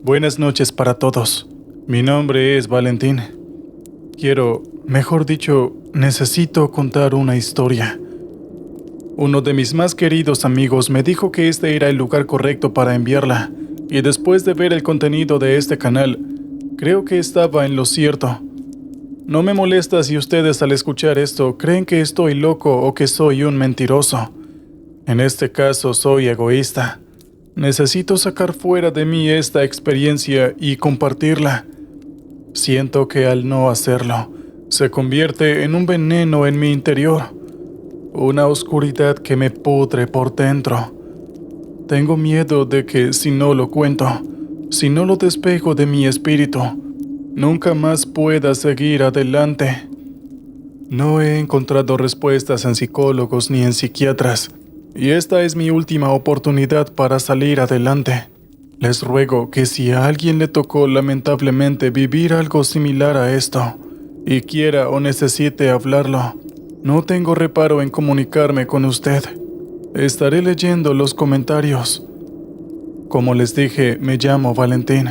Buenas noches para todos. Mi nombre es Valentín. Necesito contar una historia. Uno de mis más queridos amigos me dijo que este era el lugar correcto para enviarla, y después de ver el contenido de este canal, creo que estaba en lo cierto. No me molesta si ustedes al escuchar esto creen que estoy loco o que soy un mentiroso. En este caso soy egoísta. Necesito sacar fuera de mí esta experiencia y compartirla. Siento que al no hacerlo, se convierte en un veneno en mi interior, una oscuridad que me pudre por dentro. Tengo miedo de que si no lo cuento, si no lo despejo de mi espíritu, nunca más pueda seguir adelante. No he encontrado respuestas en psicólogos ni en psiquiatras, y esta es mi última oportunidad para salir adelante. Les ruego que si a alguien le tocó lamentablemente vivir algo similar a esto, y quiera o necesite hablarlo, no tengo reparo en comunicarme con usted. Estaré leyendo los comentarios. Como les dije, me llamo Valentín.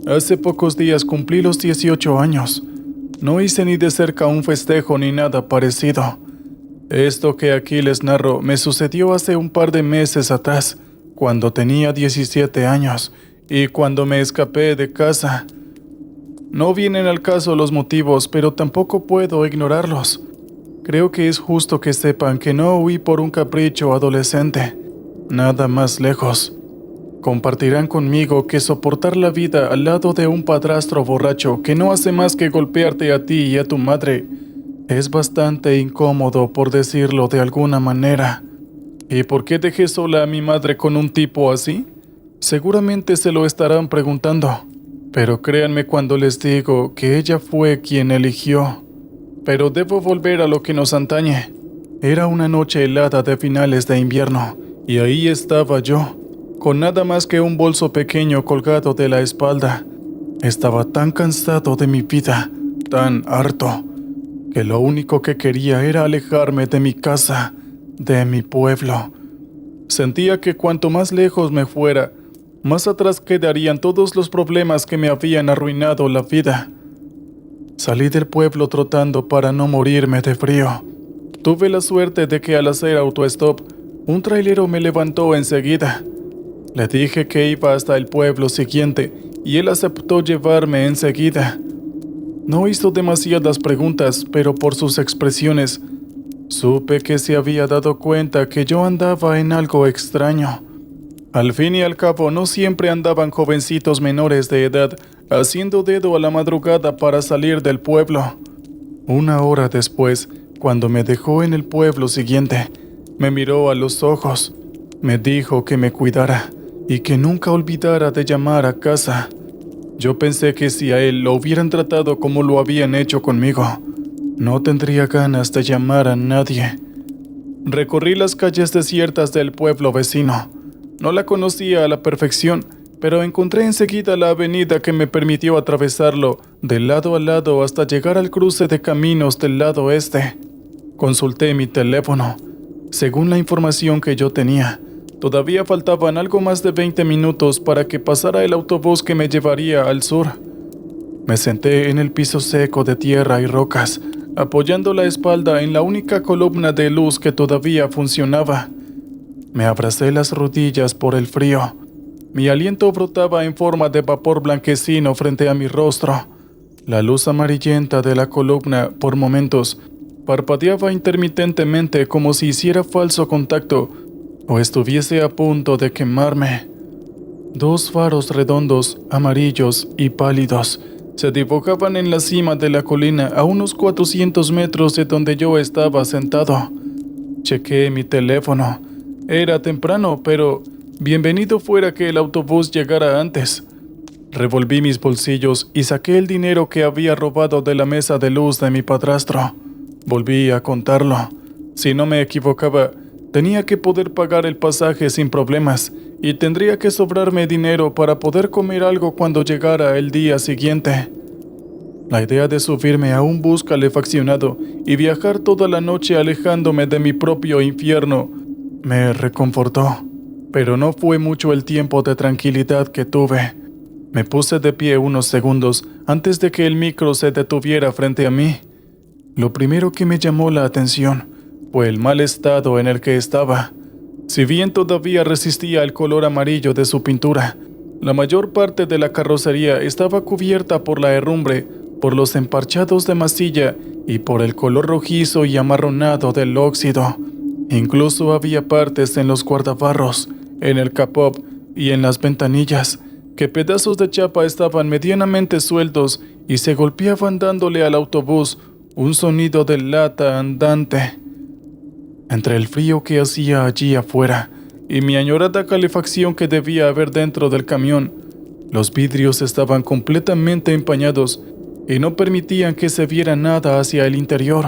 Hace pocos días cumplí los 18 años. No hice ni de cerca un festejo ni nada parecido. Esto que aquí les narro me sucedió hace un par de meses atrás, cuando tenía 17 años y cuando me escapé de casa. No vienen al caso los motivos, pero tampoco puedo ignorarlos. Creo que es justo que sepan que no huí por un capricho adolescente. Nada más lejos. Compartirán conmigo que soportar la vida al lado de un padrastro borracho que no hace más que golpearte a ti y a tu madre es bastante incómodo, por decirlo de alguna manera. ¿Y por qué dejé sola a mi madre con un tipo así? Seguramente se lo estarán preguntando, pero créanme cuando les digo que ella fue quien eligió. Pero debo volver a lo que nos atañe. Era una noche helada de finales de invierno, y ahí estaba yo, con nada más que un bolso pequeño colgado de la espalda. Estaba tan cansado de mi vida, tan harto, que lo único que quería era alejarme de mi casa, de mi pueblo. Sentía que cuanto más lejos me fuera, más atrás quedarían todos los problemas que me habían arruinado la vida. Salí del pueblo trotando para no morirme de frío. Tuve la suerte de que al hacer autostop, un trailero me levantó enseguida. Le dije que iba hasta el pueblo siguiente y él aceptó llevarme enseguida. No hizo demasiadas preguntas, pero por sus expresiones, supe que se había dado cuenta que yo andaba en algo extraño. Al fin y al cabo, no siempre andaban jovencitos menores de edad haciendo dedo a la madrugada para salir del pueblo. Una hora después, cuando me dejó en el pueblo siguiente, me miró a los ojos, me dijo que me cuidara y que nunca olvidara de llamar a casa. Yo pensé que si a él lo hubieran tratado como lo habían hecho conmigo, no tendría ganas de llamar a nadie. Recorrí las calles desiertas del pueblo vecino. No la conocía a la perfección, pero encontré enseguida la avenida que me permitió atravesarlo de lado a lado hasta llegar al cruce de caminos del lado este. Consulté mi teléfono. Según la información que yo tenía, todavía faltaban algo más de 20 minutos para que pasara el autobús que me llevaría al sur. Me senté en el piso seco de tierra y rocas, apoyando la espalda en la única columna de luz que todavía funcionaba. Me abracé las rodillas por el frío. Mi aliento brotaba en forma de vapor blanquecino frente a mi rostro. La luz amarillenta de la columna, por momentos, parpadeaba intermitentemente como si hiciera falso contacto o estuviese a punto de quemarme. Dos faros redondos, amarillos y pálidos, se dibujaban en la cima de la colina a unos 400 metros de donde yo estaba sentado. Chequé mi teléfono. Era temprano, pero bienvenido fuera que el autobús llegara antes. Revolví mis bolsillos y saqué el dinero que había robado de la mesa de luz de mi padrastro. Volví a contarlo. Si no me equivocaba, tenía que poder pagar el pasaje sin problemas y tendría que sobrarme dinero para poder comer algo cuando llegara el día siguiente. La idea de subirme a un bus calefaccionado y viajar toda la noche alejándome de mi propio infierno me reconfortó, pero no fue mucho el tiempo de tranquilidad que tuve. Me puse de pie unos segundos antes de que el micro se detuviera frente a mí. Lo primero que me llamó la atención fue el mal estado en el que estaba. Si bien todavía resistía al color amarillo de su pintura, la mayor parte de la carrocería estaba cubierta por la herrumbre, por los emparchados de masilla y por el color rojizo y amarronado del óxido. Incluso había partes en los guardabarros, en el capó y en las ventanillas, que pedazos de chapa estaban medianamente sueltos y se golpeaban dándole al autobús un sonido de lata andante. Entre el frío que hacía allí afuera y mi añorada calefacción que debía haber dentro del camión, los vidrios estaban completamente empañados y no permitían que se viera nada hacia el interior.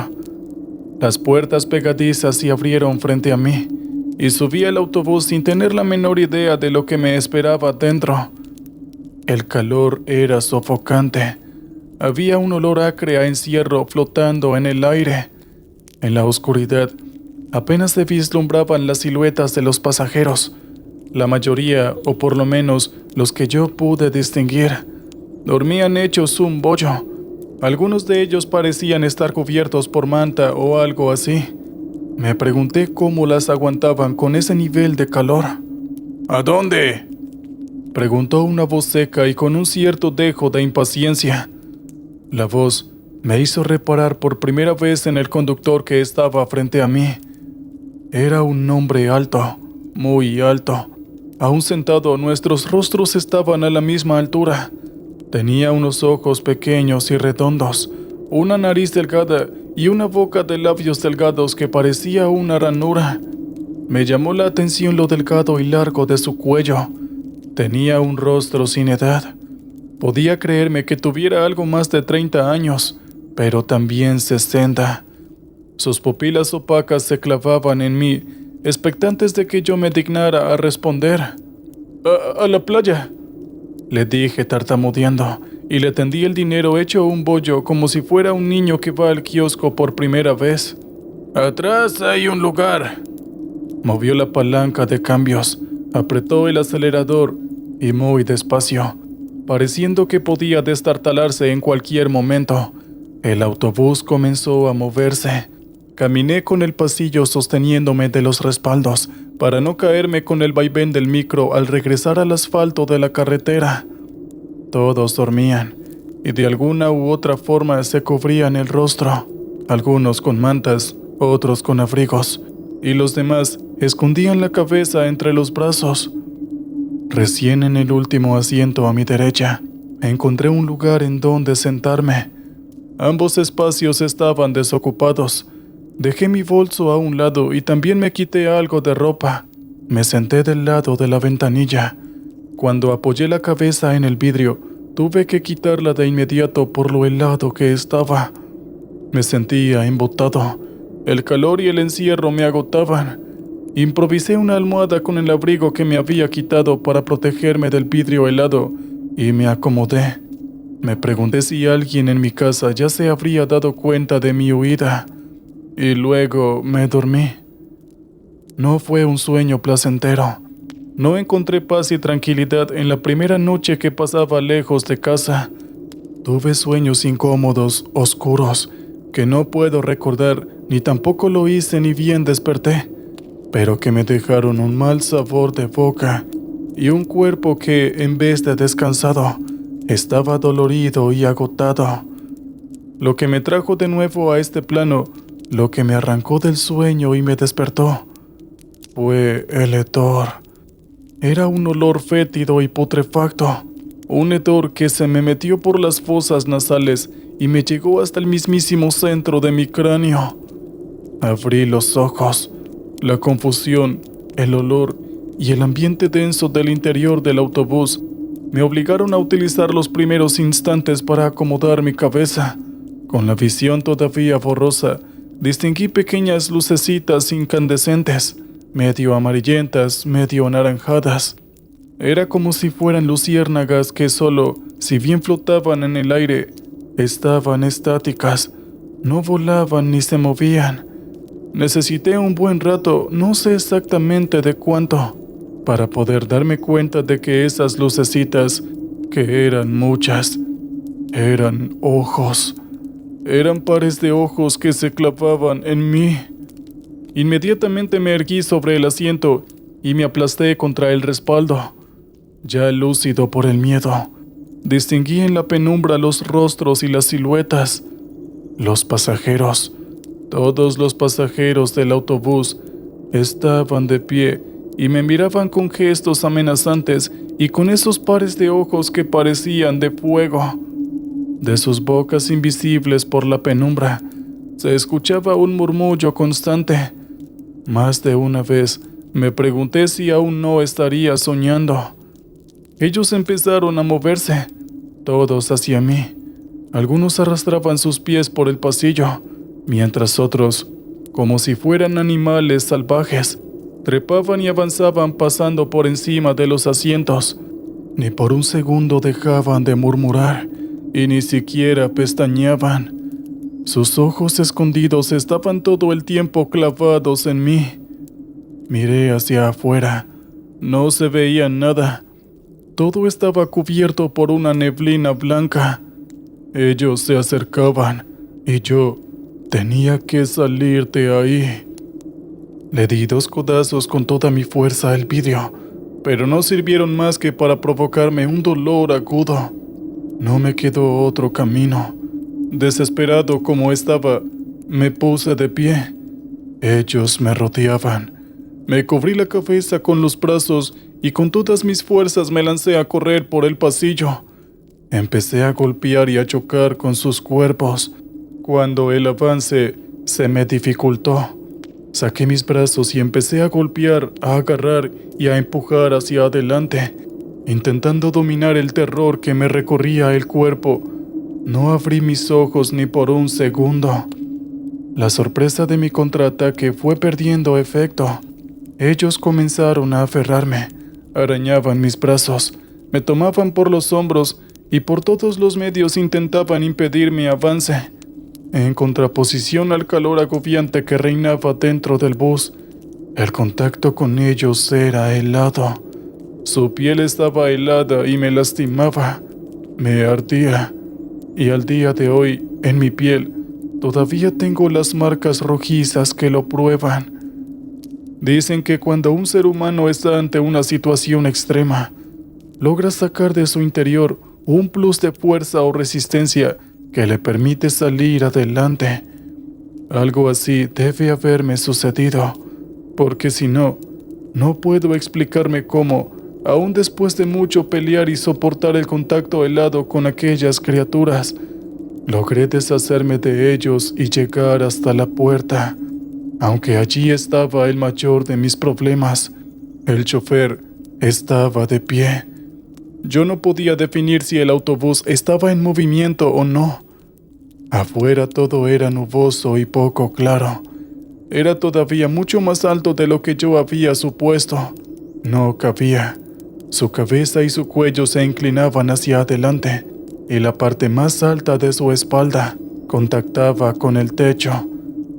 Las puertas pegadizas se abrieron frente a mí y subí al autobús sin tener la menor idea de lo que me esperaba dentro. El calor era sofocante. Había un olor acre a encierro flotando en el aire. En la oscuridad, apenas se vislumbraban las siluetas de los pasajeros. La mayoría, o por lo menos los que yo pude distinguir, dormían hechos un bollo. Algunos de ellos parecían estar cubiertos por manta o algo así. Me pregunté cómo las aguantaban con ese nivel de calor. ¿A dónde?, preguntó una voz seca y con un cierto dejo de impaciencia. La voz me hizo reparar por primera vez en el conductor que estaba frente a mí. Era un hombre alto, muy alto. Aún sentado, nuestros rostros estaban a la misma altura. Tenía unos ojos pequeños y redondos, una nariz delgada y una boca de labios delgados que parecía una ranura. Me llamó la atención lo delgado y largo de su cuello. Tenía un rostro sin edad. Podía creerme que tuviera algo más de 30 años, pero también 60. Sus pupilas opacas se clavaban en mí, expectantes de que yo me dignara a responder. A la playa», le dije tartamudeando, y le tendí el dinero hecho un bollo como si fuera un niño que va al kiosco por primera vez. «Atrás hay un lugar». Movió la palanca de cambios, apretó el acelerador y muy despacio, pareciendo que podía destartalarse en cualquier momento. El autobús comenzó a moverse. Caminé con el pasillo sosteniéndome de los respaldos para no caerme con el vaivén del micro al regresar al asfalto de la carretera. Todos dormían y de alguna u otra forma se cubrían el rostro, algunos con mantas, otros con abrigos, y los demás escondían la cabeza entre los brazos. Recién en el último asiento a mi derecha, encontré un lugar en donde sentarme. Ambos espacios estaban desocupados. Dejé mi bolso a un lado y también me quité algo de ropa. Me senté del lado de la ventanilla. Cuando apoyé la cabeza en el vidrio, tuve que quitarla de inmediato por lo helado que estaba. Me sentía embotado. El calor y el encierro me agotaban. Improvisé una almohada con el abrigo que me había quitado para protegerme del vidrio helado y me acomodé. Me pregunté si alguien en mi casa ya se habría dado cuenta de mi huida. Y luego me dormí. No fue un sueño placentero. No encontré paz y tranquilidad en la primera noche que pasaba lejos de casa. Tuve sueños incómodos, oscuros, que no puedo recordar, ni tampoco lo hice ni bien desperté, pero que me dejaron un mal sabor de boca y un cuerpo que, en vez de descansado, estaba dolorido y agotado. Lo que me trajo de nuevo a este plano, lo que me arrancó del sueño y me despertó, fue el hedor. Era un olor fétido y putrefacto, un hedor que se me metió por las fosas nasales y me llegó hasta el mismísimo centro de mi cráneo. Abrí los ojos. La confusión, el olor y el ambiente denso del interior del autobús me obligaron a utilizar los primeros instantes para acomodar mi cabeza. Con la visión todavía borrosa, distinguí pequeñas lucecitas incandescentes, medio amarillentas, medio anaranjadas. Era como si fueran luciérnagas que solo, si bien flotaban en el aire, estaban estáticas, no volaban ni se movían. Necesité un buen rato, no sé exactamente de cuánto, para poder darme cuenta de que esas lucecitas que eran muchas. Eran ojos. Eran pares de ojos que se clavaban en mí. Inmediatamente me erguí sobre el asiento y me aplasté contra el respaldo. Ya lúcido por el miedo, distinguí en la penumbra los rostros y las siluetas. Los pasajeros, todos los pasajeros del autobús, estaban de pie y me miraban con gestos amenazantes y con esos pares de ojos que parecían de fuego. De sus bocas invisibles por la penumbra, se escuchaba un murmullo constante. Más de una vez me pregunté si aún no estaría soñando. Ellos empezaron a moverse, todos hacia mí. Algunos arrastraban sus pies por el pasillo, mientras otros, como si fueran animales salvajes, trepaban y avanzaban pasando por encima de los asientos. Ni por un segundo dejaban de murmurar y ni siquiera pestañeaban. Sus ojos escondidos estaban todo el tiempo clavados en mí. Miré hacia afuera. No se veía nada. Todo estaba cubierto por una neblina blanca. Ellos se acercaban y yo tenía que salir de ahí. Le di 2 codazos con toda mi fuerza al vidrio, pero no sirvieron más que para provocarme un dolor agudo. No me quedó otro camino. Desesperado como estaba, me puse de pie. Ellos me rodeaban. Me cubrí la cabeza con los brazos y con todas mis fuerzas me lancé a correr por el pasillo. Empecé a golpear y a chocar con sus cuerpos. Cuando el avance se me dificultó, saqué mis brazos y empecé a golpear, a agarrar y a empujar hacia adelante, intentando dominar el terror que me recorría el cuerpo. No abrí mis ojos ni por un segundo. La sorpresa de mi contraataque fue perdiendo efecto. Ellos comenzaron a aferrarme, arañaban mis brazos, me tomaban por los hombros y por todos los medios intentaban impedir mi avance. En contraposición al calor agobiante que reinaba dentro del bus, el contacto con ellos era helado. Su piel estaba helada y me lastimaba, me ardía, y al día de hoy, en mi piel, todavía tengo las marcas rojizas que lo prueban. Dicen que cuando un ser humano está ante una situación extrema, logra sacar de su interior un plus de fuerza o resistencia que le permite salir adelante. Algo así debe haberme sucedido, porque si no, no puedo explicarme cómo, aún después de mucho pelear y soportar el contacto helado con aquellas criaturas, logré deshacerme de ellos y llegar hasta la puerta. Aunque allí estaba el mayor de mis problemas, el chofer estaba de pie. Yo no podía definir si el autobús estaba en movimiento o no. Afuera todo era nuboso y poco claro. Era todavía mucho más alto de lo que yo había supuesto. No cabía. Su cabeza y su cuello se inclinaban hacia adelante, y la parte más alta de su espalda contactaba con el techo.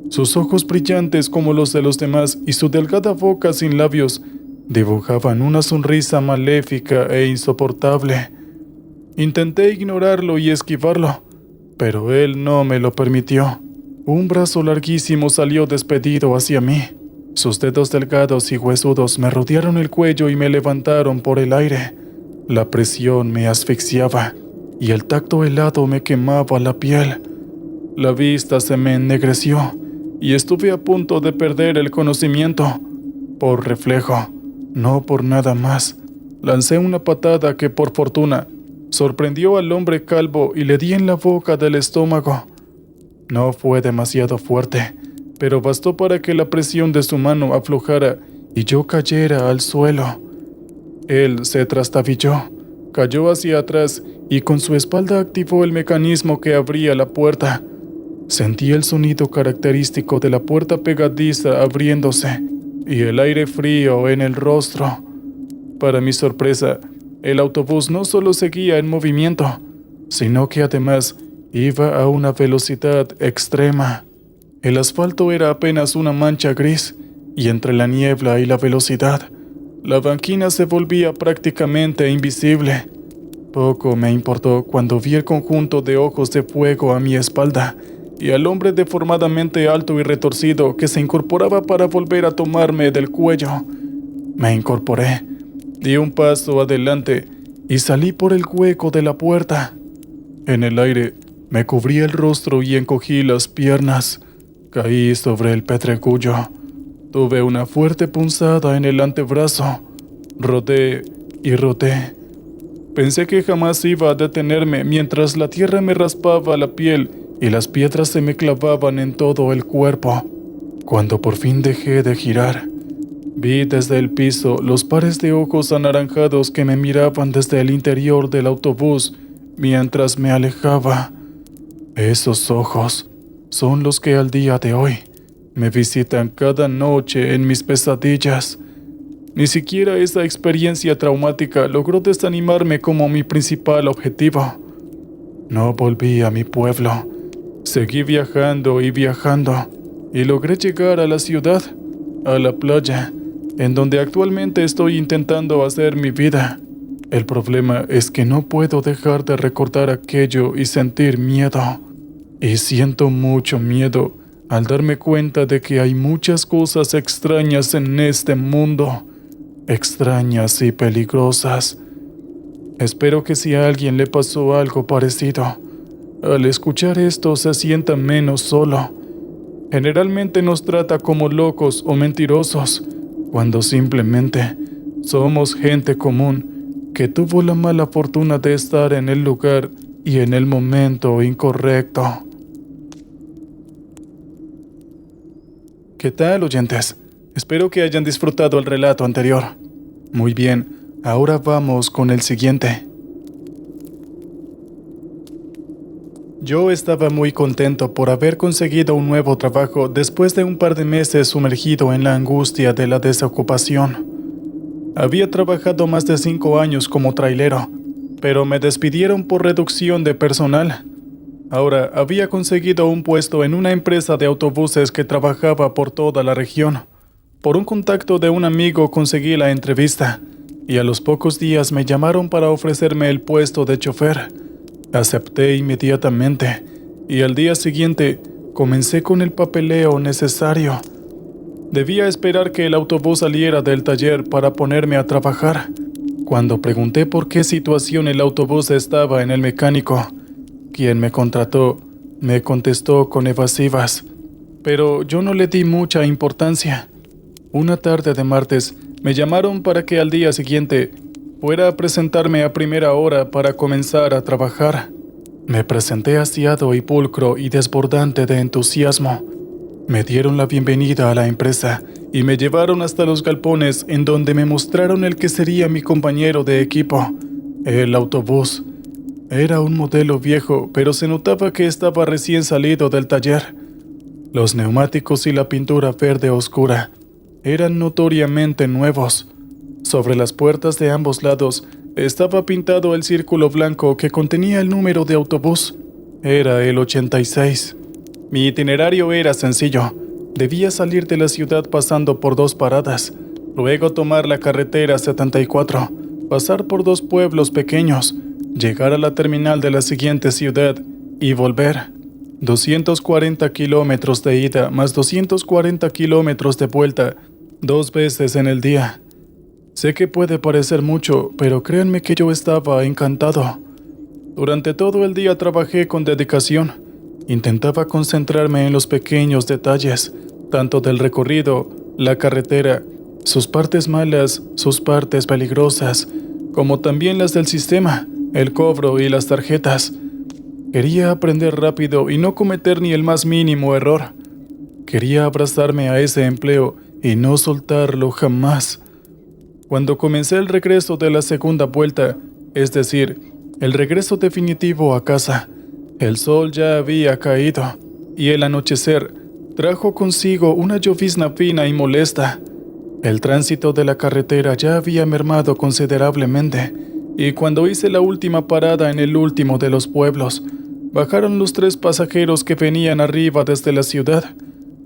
Sus ojos brillantes como los de los demás y su delgada boca sin labios dibujaban una sonrisa maléfica e insoportable. Intenté ignorarlo y esquivarlo, pero él no me lo permitió. Un brazo larguísimo salió despedido hacia mí. Sus dedos delgados y huesudos me rodearon el cuello y me levantaron por el aire. La presión me asfixiaba y el tacto helado me quemaba la piel. La vista se me ennegreció y estuve a punto de perder el conocimiento. Por reflejo, no por nada más, lancé una patada que, por fortuna, sorprendió al hombre calvo y le di en la boca del estómago. No fue demasiado fuerte, pero bastó para que la presión de su mano aflojara y yo cayera al suelo. Él se trastabilló, cayó hacia atrás y con su espalda activó el mecanismo que abría la puerta. Sentí el sonido característico de la puerta pegadiza abriéndose y el aire frío en el rostro. Para mi sorpresa, el autobús no solo seguía en movimiento, sino que además iba a una velocidad extrema. El asfalto era apenas una mancha gris, y entre la niebla y la velocidad, la banquina se volvía prácticamente invisible. Poco me importó cuando vi el conjunto de ojos de fuego a mi espalda y al hombre deformadamente alto y retorcido que se incorporaba para volver a tomarme del cuello. Me incorporé, di un paso adelante y salí por el hueco de la puerta. En el aire me cubrí el rostro y encogí las piernas. Caí sobre el pedregullo. Tuve una fuerte punzada en el antebrazo. Rodé y rodé. Pensé que jamás iba a detenerme mientras la tierra me raspaba la piel y las piedras se me clavaban en todo el cuerpo. Cuando por fin dejé de girar, vi desde el piso los pares de ojos anaranjados que me miraban desde el interior del autobús mientras me alejaba. Esos ojos son los que al día de hoy me visitan cada noche en mis pesadillas. Ni siquiera esa experiencia traumática logró desanimarme como mi principal objetivo. No volví a mi pueblo. Seguí viajando y viajando y logré llegar a la ciudad, a la playa, en donde actualmente estoy intentando hacer mi vida. El problema es que no puedo dejar de recordar aquello y sentir miedo. Y siento mucho miedo al darme cuenta de que hay muchas cosas extrañas en este mundo. Extrañas y peligrosas. Espero que si a alguien le pasó algo parecido, al escuchar esto se sienta menos solo. Generalmente nos trata como locos o mentirosos, cuando simplemente somos gente común que tuvo la mala fortuna de estar en el lugar y en el momento incorrecto. ¿Qué tal, oyentes? Espero que hayan disfrutado el relato anterior. Muy bien, ahora vamos con el siguiente. Yo estaba muy contento por haber conseguido un nuevo trabajo después de un par de meses sumergido en la angustia de la desocupación. Había trabajado más de 5 años como trailero, pero me despidieron por reducción de personal. Ahora había conseguido un puesto en una empresa de autobuses que trabajaba por toda la región. Por un contacto de un amigo conseguí la entrevista, y a los pocos días me llamaron para ofrecerme el puesto de chofer. Acepté inmediatamente, y al día siguiente comencé con el papeleo necesario. Debía esperar que el autobús saliera del taller para ponerme a trabajar. Cuando pregunté por qué situación el autobús estaba en el mecánico, quien me contrató me contestó con evasivas, pero yo no le di mucha importancia. Una tarde de martes me llamaron para que al día siguiente fuera a presentarme a primera hora para comenzar a trabajar. Me presenté aseado y pulcro y desbordante de entusiasmo. Me dieron la bienvenida a la empresa y me llevaron hasta los galpones en donde me mostraron el que sería mi compañero de equipo, el autobús. Era un modelo viejo, pero se notaba que estaba recién salido del taller. Los neumáticos y la pintura verde oscura eran notoriamente nuevos. Sobre las puertas de ambos lados estaba pintado el círculo blanco que contenía el número de autobús. Era el 86. Mi itinerario era sencillo. Debía salir de la ciudad pasando por 2 paradas, luego tomar la carretera 74, pasar por 2 pueblos pequeños, llegar a la terminal de la siguiente ciudad y volver. 240 kilómetros de ida más 240 kilómetros de vuelta, 2 veces en el día. Sé que puede parecer mucho, pero créanme que yo estaba encantado. Durante todo el día trabajé con dedicación. Intentaba concentrarme en los pequeños detalles, tanto del recorrido, la carretera, sus partes malas, sus partes peligrosas, como también las del sistema, el cobro y las tarjetas. Quería aprender rápido y no cometer ni el más mínimo error. Quería abrazarme a ese empleo y no soltarlo jamás. Cuando comencé el regreso de la segunda vuelta, es decir, el regreso definitivo a casa, el sol ya había caído y el anochecer trajo consigo una llovizna fina y molesta. El tránsito de la carretera ya había mermado considerablemente y cuando hice la última parada en el último de los pueblos, bajaron los 3 pasajeros que venían arriba desde la ciudad,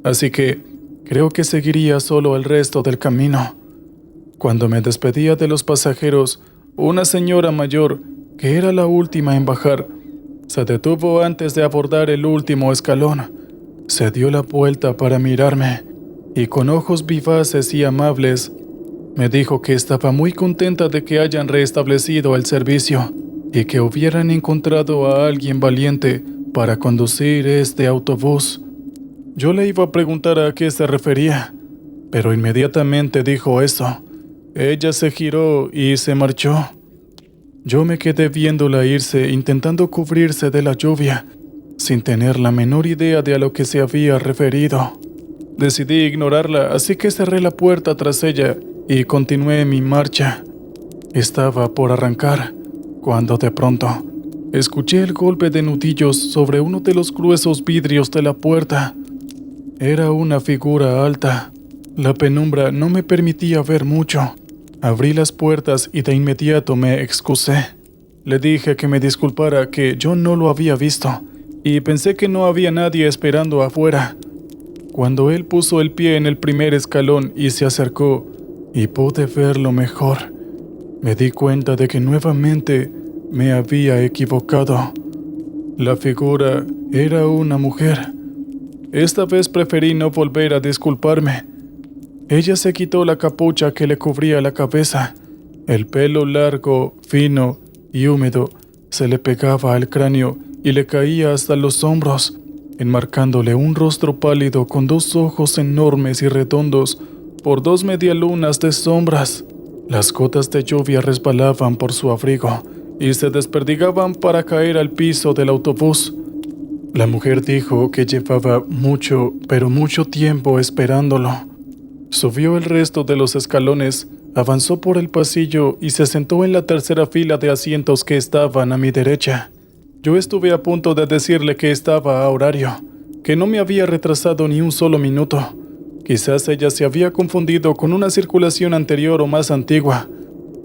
así que creo que seguiría solo el resto del camino. Cuando me despedía de los pasajeros, una señora mayor, que era la última en bajar. Se detuvo antes de abordar el último escalón. Se dio la vuelta para mirarme y con ojos vivaces y amables me dijo que estaba muy contenta de que hayan restablecido el servicio y que hubieran encontrado a alguien valiente para conducir este autobús. Yo le iba a preguntar a qué se refería, pero inmediatamente dijo eso. Ella se giró y se marchó. Yo me quedé viéndola irse, intentando cubrirse de la lluvia, sin tener la menor idea de a lo que se había referido. Decidí ignorarla, así que cerré la puerta tras ella y continué mi marcha. Estaba por arrancar, cuando de pronto escuché el golpe de nudillos sobre uno de los gruesos vidrios de la puerta. Era una figura alta. La penumbra no me permitía ver mucho. Abrí las puertas y de inmediato me excusé. Le dije que me disculpara, que yo no lo había visto, y pensé que no había nadie esperando afuera. Cuando él puso el pie en el primer escalón y se acercó, y pude verlo mejor, me di cuenta de que nuevamente me había equivocado. La figura era una mujer. Esta vez preferí no volver a disculparme. Ella se quitó la capucha que le cubría la cabeza. El pelo largo, fino y húmedo se le pegaba al cráneo y le caía hasta los hombros, enmarcándole un rostro pálido con dos ojos enormes y redondos por dos medialunas de sombras. Las gotas de lluvia resbalaban por su abrigo y se desperdigaban para caer al piso del autobús. La mujer dijo que llevaba mucho, pero mucho tiempo esperándolo. Subió el resto de los escalones, avanzó por el pasillo y se sentó en la tercera fila de asientos que estaban a mi derecha. Yo estuve a punto de decirle que estaba a horario, que no me había retrasado ni un solo minuto. Quizás ella se había confundido con una circulación anterior o más antigua,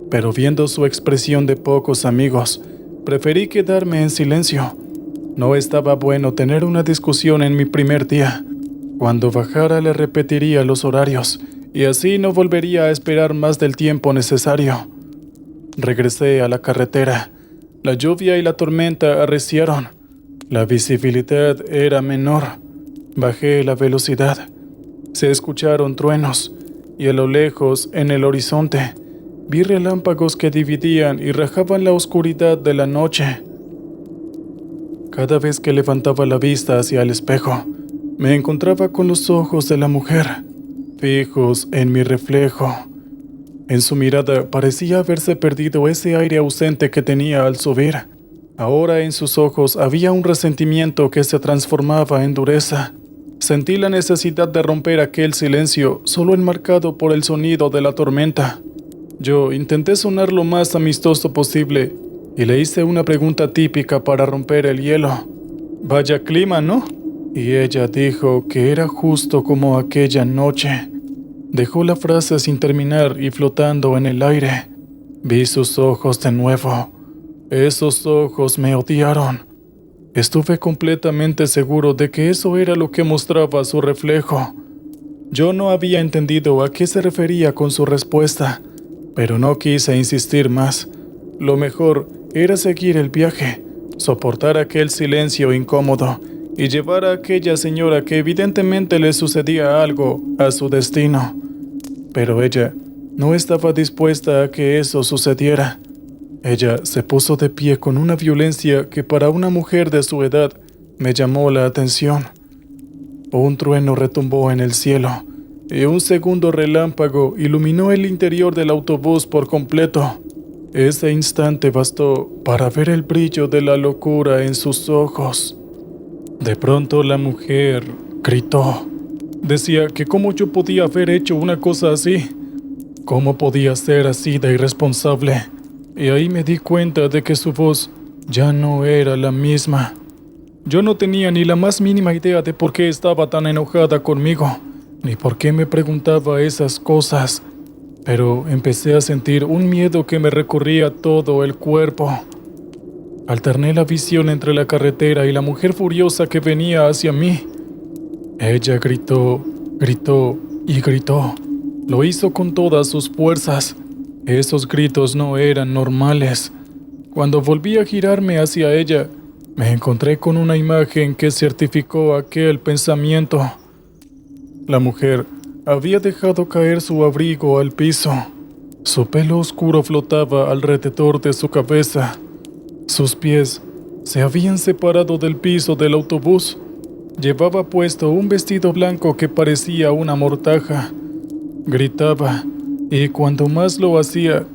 pero viendo su expresión de pocos amigos, preferí quedarme en silencio. No estaba bueno tener una discusión en mi primer día. Cuando bajara le repetiría los horarios, y así no volvería a esperar más del tiempo necesario. Regresé a la carretera. La lluvia y la tormenta arreciaron. La visibilidad era menor. Bajé la velocidad. Se escucharon truenos, y a lo lejos, en el horizonte, vi relámpagos que dividían y rajaban la oscuridad de la noche. Cada vez que levantaba la vista hacia el espejo, me encontraba con los ojos de la mujer, fijos en mi reflejo. En su mirada parecía haberse perdido ese aire ausente que tenía al subir. Ahora en sus ojos había un resentimiento que se transformaba en dureza. Sentí la necesidad de romper aquel silencio, solo enmarcado por el sonido de la tormenta. Yo intenté sonar lo más amistoso posible y le hice una pregunta típica para romper el hielo. «Vaya clima, ¿no?» Y ella dijo que era justo como aquella noche. Dejó la frase sin terminar y flotando en el aire. Vi sus ojos de nuevo. Esos ojos me odiaron. Estuve completamente seguro de que eso era lo que mostraba su reflejo. Yo no había entendido a qué se refería con su respuesta, pero no quise insistir más. Lo mejor era seguir el viaje, soportar aquel silencio incómodo y llevar a aquella señora que evidentemente le sucedía algo a su destino. Pero ella no estaba dispuesta a que eso sucediera. Ella se puso de pie con una violencia que para una mujer de su edad me llamó la atención. Un trueno retumbó en el cielo y un segundo relámpago iluminó el interior del autobús por completo. Ese instante bastó para ver el brillo de la locura en sus ojos. De pronto la mujer gritó. Decía que cómo yo podía haber hecho una cosa así. ¿Cómo podía ser así de irresponsable? Y ahí me di cuenta de que su voz ya no era la misma. Yo no tenía ni la más mínima idea de por qué estaba tan enojada conmigo, ni por qué me preguntaba esas cosas, pero empecé a sentir un miedo que me recorría todo el cuerpo. Alterné la visión entre la carretera y la mujer furiosa que venía hacia mí. Ella gritó, gritó y gritó. Lo hizo con todas sus fuerzas. Esos gritos no eran normales. Cuando volví a girarme hacia ella, me encontré con una imagen que certificó aquel pensamiento. La mujer había dejado caer su abrigo al piso. Su pelo oscuro flotaba alrededor de su cabeza. Sus pies se habían separado del piso del autobús. Llevaba puesto un vestido blanco que parecía una mortaja. Gritaba, y cuando más lo hacía,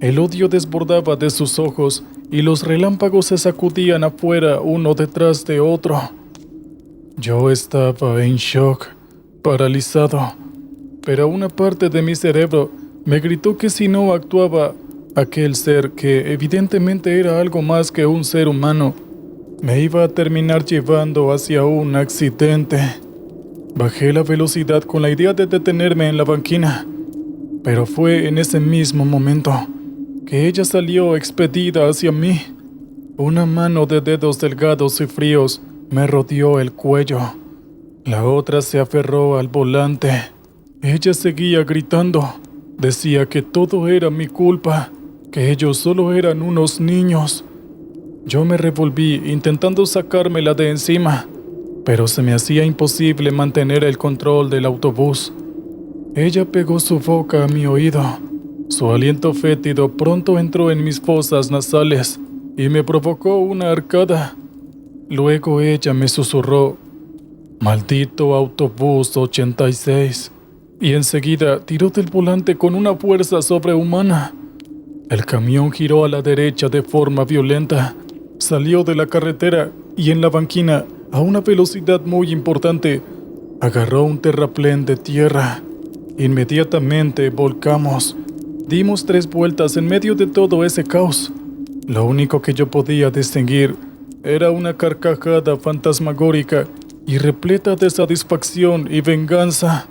el odio desbordaba de sus ojos y los relámpagos se sacudían afuera uno detrás de otro. Yo estaba en shock, paralizado, pero una parte de mi cerebro me gritó que si no actuaba, aquel ser, que evidentemente era algo más que un ser humano, me iba a terminar llevando hacia un accidente. Bajé la velocidad con la idea de detenerme en la banquina, pero fue en ese mismo momento que ella salió expedida hacia mí. Una mano de dedos delgados y fríos me rodeó el cuello. La otra se aferró al volante. Ella seguía gritando. Decía que todo era mi culpa, que ellos solo eran unos niños. Yo me revolví intentando sacármela de encima, pero se me hacía imposible mantener el control del autobús. Ella pegó su boca a mi oído. Su aliento fétido pronto entró en mis fosas nasales y me provocó una arcada. Luego ella me susurró: «Maldito autobús 86», y enseguida tiró del volante con una fuerza sobrehumana. El camión giró a la derecha de forma violenta, salió de la carretera y en la banquina, a una velocidad muy importante, agarró un terraplén de tierra. Inmediatamente volcamos. Dimos 3 vueltas en medio de todo ese caos. Lo único que yo podía distinguir era una carcajada fantasmagórica y repleta de satisfacción y venganza.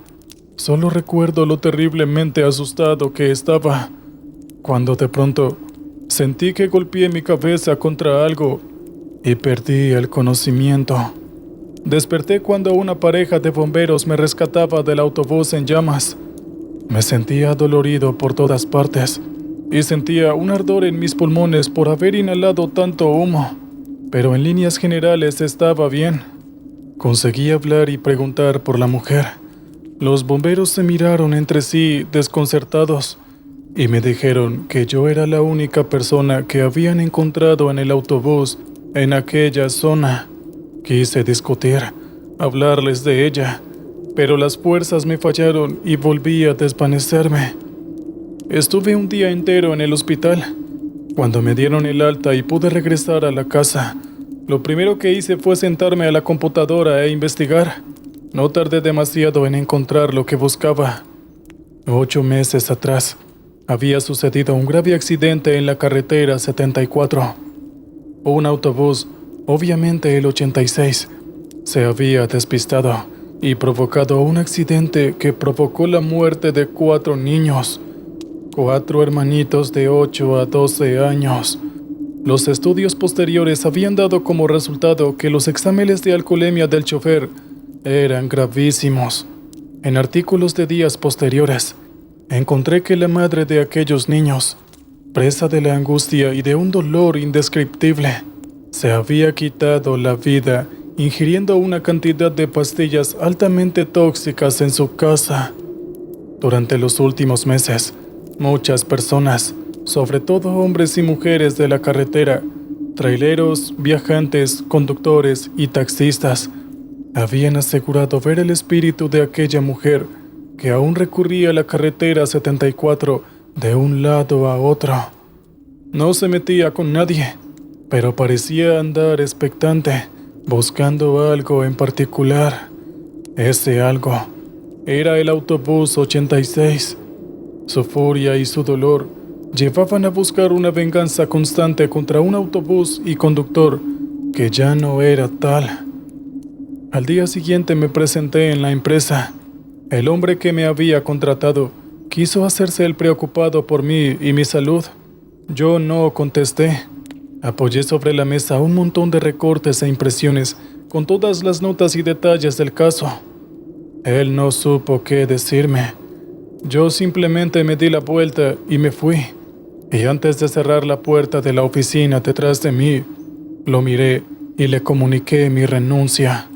Solo recuerdo lo terriblemente asustado que estaba, cuando de pronto sentí que golpeé mi cabeza contra algo y perdí el conocimiento. Desperté cuando una pareja de bomberos me rescataba del autobús en llamas. Me sentía dolorido por todas partes y sentía un ardor en mis pulmones por haber inhalado tanto humo, pero en líneas generales estaba bien. Conseguí hablar y preguntar por la mujer. Los bomberos se miraron entre sí desconcertados y me dijeron que yo era la única persona que habían encontrado en el autobús en aquella zona. Quise discutir, hablarles de ella, pero las fuerzas me fallaron y volví a desvanecerme. Estuve un día entero en el hospital. Cuando me dieron el alta y pude regresar a la casa, lo primero que hice fue sentarme a la computadora e investigar. No tardé demasiado en encontrar lo que buscaba. 8 meses atrás, había sucedido un grave accidente en la carretera 74. Un autobús, obviamente el 86, se había despistado y provocado un accidente que provocó la muerte de 4 niños, 4 hermanitos de 8 a 12 años. Los estudios posteriores habían dado como resultado que los exámenes de alcoholemia del chofer eran gravísimos. En artículos de días posteriores, encontré que la madre de aquellos niños, presa de la angustia y de un dolor indescriptible, se había quitado la vida ingiriendo una cantidad de pastillas altamente tóxicas en su casa. Durante los últimos meses, muchas personas, sobre todo hombres y mujeres de la carretera, traileros, viajantes, conductores y taxistas, habían asegurado ver el espíritu de aquella mujer que aún recurría a la carretera 74 de un lado a otro. No se metía con nadie, pero parecía andar expectante, buscando algo en particular. Ese algo era el autobús 86. Su furia y su dolor llevaban a buscar una venganza constante contra un autobús y conductor que ya no era tal. Al día siguiente me presenté en la empresa. El hombre que me había contratado quiso hacerse el preocupado por mí y mi salud. Yo no contesté. Apoyé sobre la mesa un montón de recortes e impresiones con todas las notas y detalles del caso. Él no supo qué decirme. Yo simplemente me di la vuelta y me fui. y antes de cerrar la puerta de la oficina detrás de mí, lo miré y le comuniqué mi renuncia.